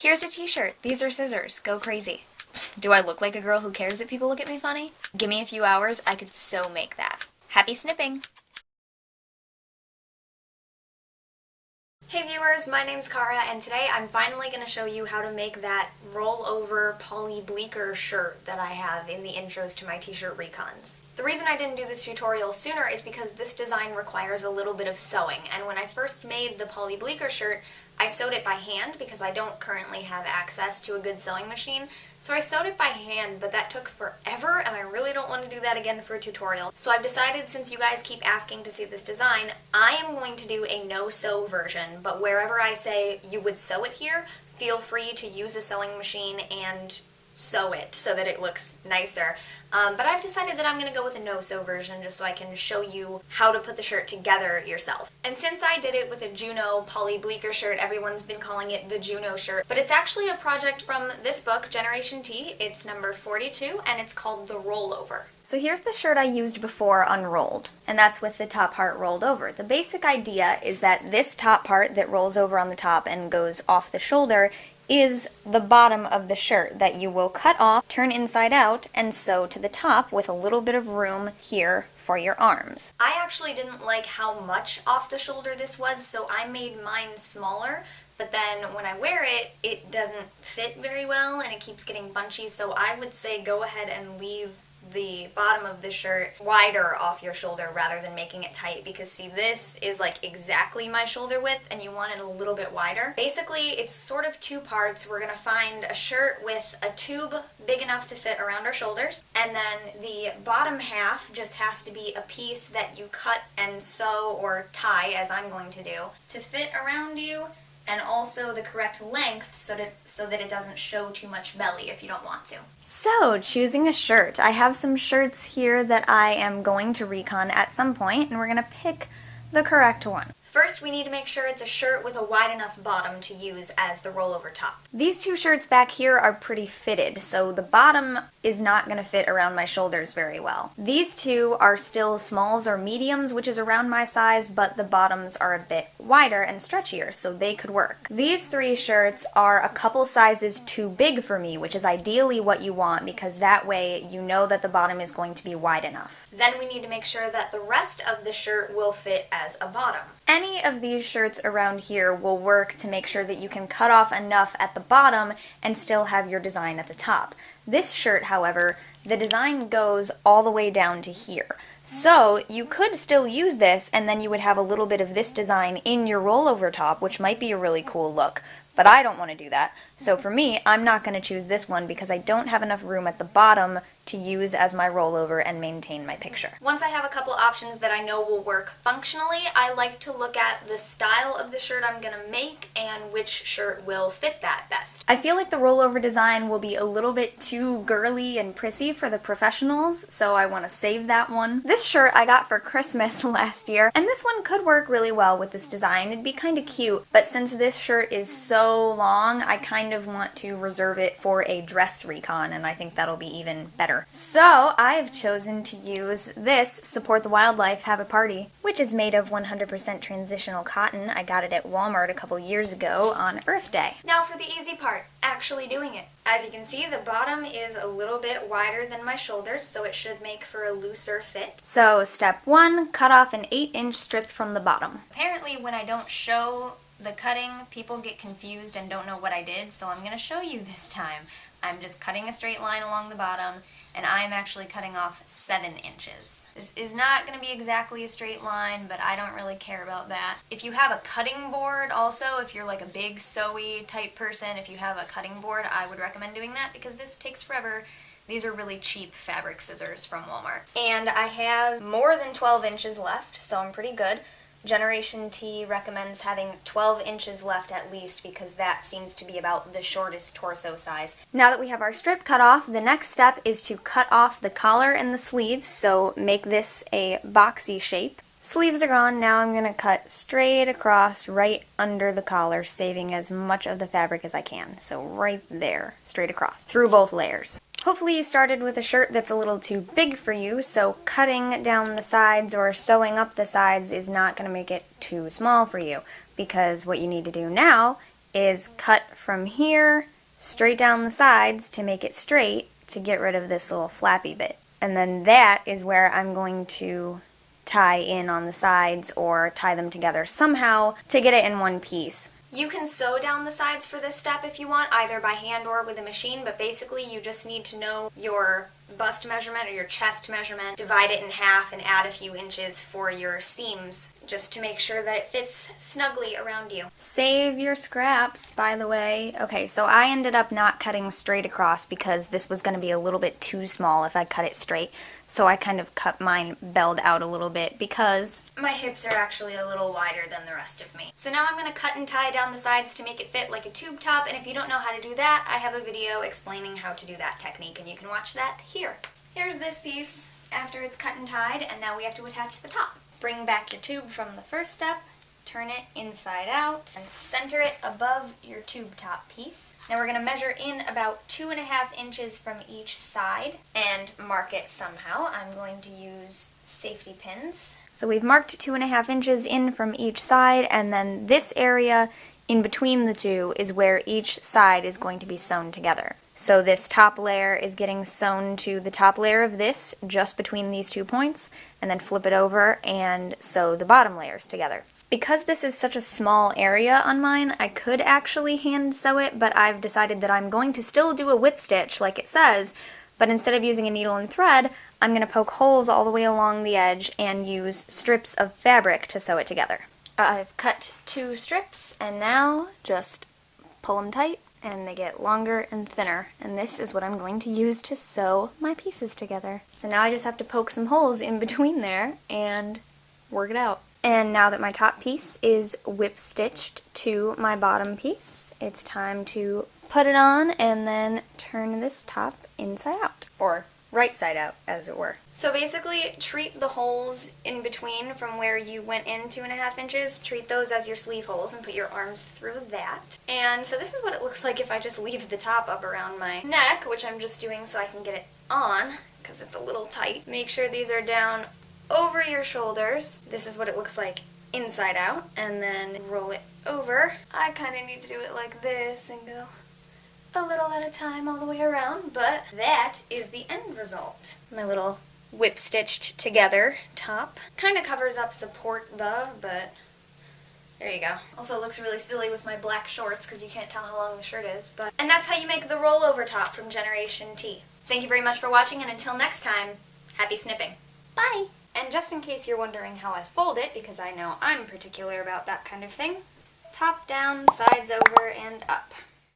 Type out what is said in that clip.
Here's a t-shirt. These are scissors. Go crazy. Do I look like a girl who cares that people look at me funny? Give me a few hours, I could so make that. Happy snipping! Hey viewers, my name's Cara, and today I'm finally going to show you how to make that rollover Paulie Bleeker shirt that I have in the intros to my t-shirt recons. The reason I didn't do this tutorial sooner is because this design requires a little bit of sewing, and when I first made the Paulie Bleeker shirt, I sewed it by hand because I don't currently have access to a good sewing machine. So I sewed it by hand, but that took forever, and I really don't want to do that again for a tutorial. So I've decided, since you guys keep asking to see this design, I am going to do a no-sew version, but wherever I say you would sew it here, feel free to use a sewing machine and sew it so that it looks nicer. But I've decided that I'm going to go with a no-sew version just so I can show you how to put the shirt together yourself. And since I did it with a Juno Paulie Bleeker shirt, everyone's been calling it the Juno shirt. But it's actually a project from this book, Generation T. It's number 42, and it's called the Rollover. So here's the shirt I used before unrolled, and that's with the top part rolled over. The basic idea is that this top part that rolls over on the top and goes off the shoulder is the bottom of the shirt that you will cut off, turn inside out, and sew to the top with a little bit of room here for your arms. I actually didn't like how much off the shoulder this was, so I made mine smaller, but then when I wear it, it doesn't fit very well and it keeps getting bunchy, so I would say go ahead and leave the bottom of the shirt wider off your shoulder rather than making it tight, because see, this is like exactly my shoulder width and you want it a little bit wider. Basically, it's sort of two parts. We're gonna find a shirt with a tube big enough to fit around our shoulders, and then the bottom half just has to be a piece that you cut and sew or tie, as I'm going to do, to fit around you, and also the correct length so that it doesn't show too much belly if you don't want to. So, choosing a shirt. I have some shirts here that I am going to recon at some point, and we're going to pick the correct one. First, we need to make sure it's a shirt with a wide enough bottom to use as the rollover top. These two shirts back here are pretty fitted, so the bottom is not going to fit around my shoulders very well. These two are still smalls or mediums, which is around my size, but the bottoms are a bit wider and stretchier, so they could work. These three shirts are a couple sizes too big for me, which is ideally what you want, because that way you know that the bottom is going to be wide enough. Then we need to make sure that the rest of the shirt will fit as a bottom. Any of these shirts around here will work to make sure that you can cut off enough at the bottom and still have your design at the top. This shirt, however, the design goes all the way down to here. So you could still use this, and then you would have a little bit of this design in your rollover top, which might be a really cool look. But I don't want to do that. So for me, I'm not going to choose this one because I don't have enough room at the bottom to use as my rollover and maintain my picture. Once I have a couple options that I know will work functionally, I like to look at the style of the shirt I'm going to make and which shirt will fit that best. I feel like the rollover design will be a little bit too girly and prissy for the professionals, so I want to save that one. This shirt I got for Christmas last year, and this one could work really well with this design. It'd be kind of cute, but since this shirt is so long, I kind of want to reserve it for a dress recon, and I think that'll be even better. So I've chosen to use this Support the Wildlife, Have a Party, which is made of 100% transitional cotton. I got it at Walmart a couple years ago on Earth Day. Now for the easy part, actually doing it. As you can see, the bottom is a little bit wider than my shoulders, so it should make for a looser fit. So step 1, cut off an 8-inch strip from the bottom. Apparently when I don't show the cutting, people get confused and don't know what I did, so I'm going to show you this time. I'm just cutting a straight line along the bottom, and I'm actually cutting off 7 inches. This is not going to be exactly a straight line, but I don't really care about that. If you have a cutting board also, if you're like a big sewy type person, if you have a cutting board, I would recommend doing that because this takes forever. These are really cheap fabric scissors from Walmart. And I have more than 12 inches left, so I'm pretty good. Generation T recommends having 12 inches left at least because that seems to be about the shortest torso size. Now that we have our strip cut off, the next step is to cut off the collar and the sleeves, so make this a boxy shape. Sleeves are gone, now I'm going to cut straight across right under the collar, saving as much of the fabric as I can. So right there, straight across, through both layers. Hopefully you started with a shirt that's a little too big for you, so cutting down the sides or sewing up the sides is not going to make it too small for you, because what you need to do now is cut from here straight down the sides to make it straight to get rid of this little flappy bit. And then that is where I'm going to tie in on the sides or tie them together somehow to get it in one piece. You can sew down the sides for this step if you want, either by hand or with a machine, but basically you just need to know your bust measurement or your chest measurement, divide it in half and add a few inches for your seams just to make sure that it fits snugly around you. Save your scraps, by the way. Okay, so I ended up not cutting straight across because this was going to be a little bit too small if I cut it straight. So I kind of cut mine belled out a little bit because my hips are actually a little wider than the rest of me. So now I'm going to cut and tie down the sides to make it fit like a tube top, and if you don't know how to do that, I have a video explaining how to do that technique, and you can watch that here. Here's this piece after it's cut and tied, and now we have to attach the top. Bring back your tube from the first step, turn it inside out, and center it above your tube top piece. Now we're going to measure in about 2.5 inches from each side and mark it somehow. I'm going to use safety pins. So we've marked 2.5 inches in from each side, and then this area in between the two is where each side is going to be sewn together. So this top layer is getting sewn to the top layer of this just between these 2 points, and then flip it over and sew the bottom layers together. Because this is such a small area on mine, I could actually hand sew it, but I've decided that I'm going to still do a whip stitch like it says, but instead of using a needle and thread, I'm going to poke holes all the way along the edge and use strips of fabric to sew it together. I've cut 2 strips, and now just pull them tight and they get longer and thinner, and this is what I'm going to use to sew my pieces together. So now I just have to poke some holes in between there and work it out. And now that my top piece is whip stitched to my bottom piece, it's time to put it on and then turn this top inside out, or right side out, as it were. So basically, treat the holes in between from where you went in 2.5 inches, treat those as your sleeve holes and put your arms through that. And so this is what it looks like if I just leave the top up around my neck, which I'm just doing so I can get it on, because it's a little tight. Make sure these are down over your shoulders. This is what it looks like inside out, and then roll it over. I kind of need to do it like this and go a little at a time all the way around, but that is the end result. My little whip stitched together top. Kind of covers up support though, but there you go. Also it looks really silly with my black shorts because you can't tell how long the shirt is, but and that's how you make the rollover top from Generation T. Thank you very much for watching, and until next time, happy snipping. Bye! And just in case you're wondering how I fold it, because I know I'm particular about that kind of thing, top down, sides over, and up.